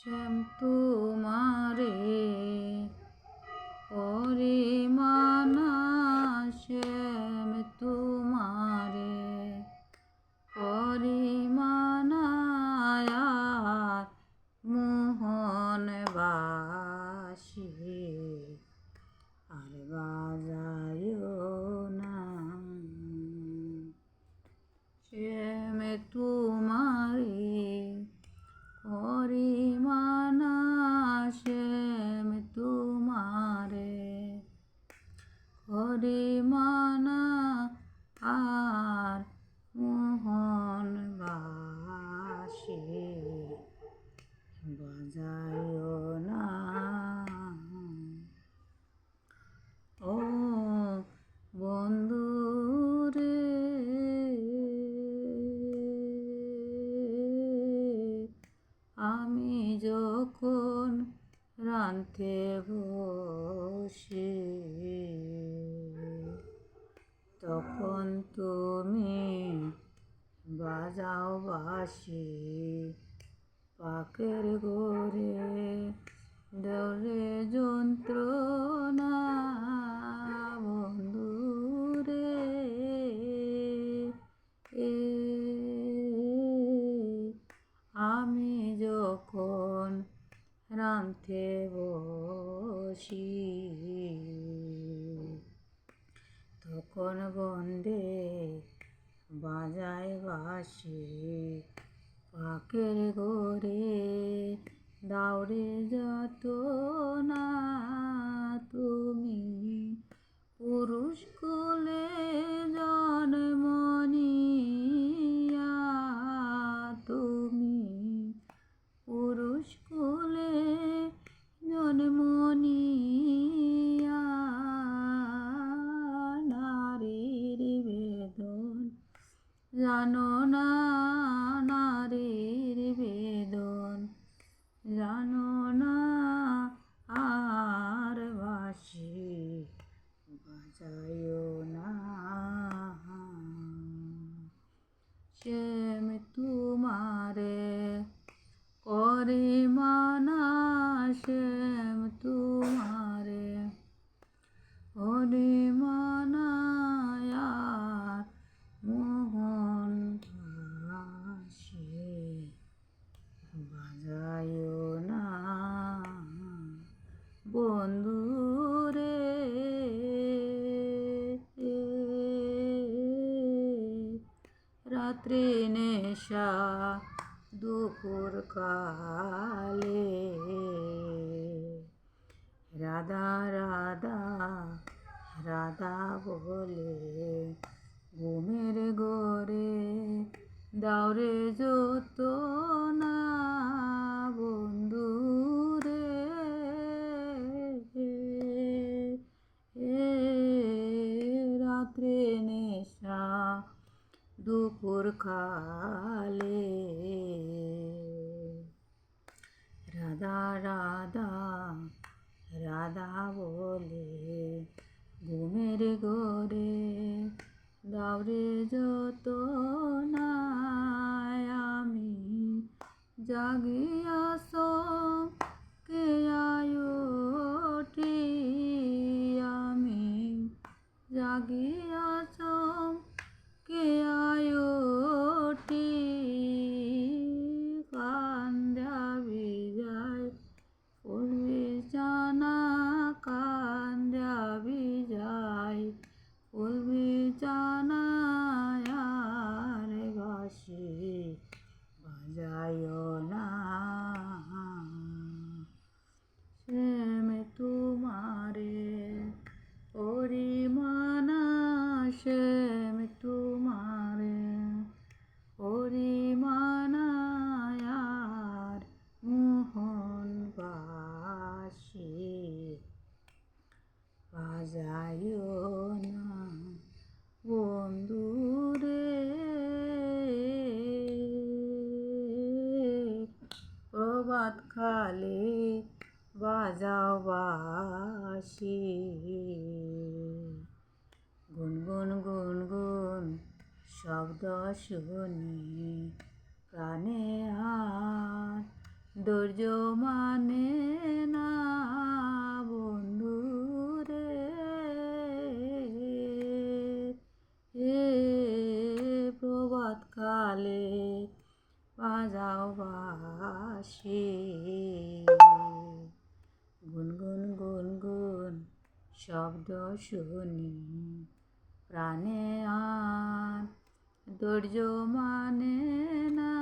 শ্যাম তোমারে পরিমানা শ্যাম তোমারে পরিমানায়ার মোহন বাসি আর বাজায়ও না শ্যাম তোমারে পরিমানা শ্যাম তোমারে পরিমানা আর মোহন বাসি বাজায়ও না ও বন্ধু রে আমি যখন রাঁধতে বসি তখন তুমি বাজাও বাঁশি পাকের ঘরে ডরে যন্ত্রণা বন্ধু রে আমি যখন রাঁধতে বসি তখন বন্দে বাজায় বাঁশি পাকের ঘরে দাউরে যত না তুমি পুরুষ কুলে জন্ম নিয়া তুমি পুরুষ কুলে জন্ম নিয়া নারীর বেদন জানো না নারীর বেদন জানো না আর বাঁশি বাজায়ও না শ্যাম তোমারে পরিমানা শ্যাম তোমারে পরিমানায়ার মোহন বাসি বাজায়ও না বন্ধু রে রাত্রি নেশা দুপুর কালে রাধা রাধা রাধা বলে ঘুমের ঘরে দাউরে যত না বন্ধু রে রাত্রে নেশা দুপুর কালে রাধা রাধা রাধা বলে ঘুমের ঘরে দাউরে যত না আমি জাগিয়া কে আয়োটি আমি জাগিয়া কে আয়োটি কান্দা বিজায় ফুল বিছানা কান্দা বিজায় ফুল বিছানা আর বাঁশি বাজায়ও না শ্যাম তোমারে পরিমানা শ্যাম তোমারে পরিমানায়ার মোহন বাসি বাজায়ও না বন্ধু রে প্রভাত কালে বাজাও বাঁশি গুনগুন গুনগুন শব্দ শুনি প্রাণে আর ধৈর্য মানে না বন্ধু রে, হে প্রভাত কালে বাজাও বাঁশি, গুনগুন গুনগুন শব্দ শুনি প্রাণে আর ধৈর্য মানে না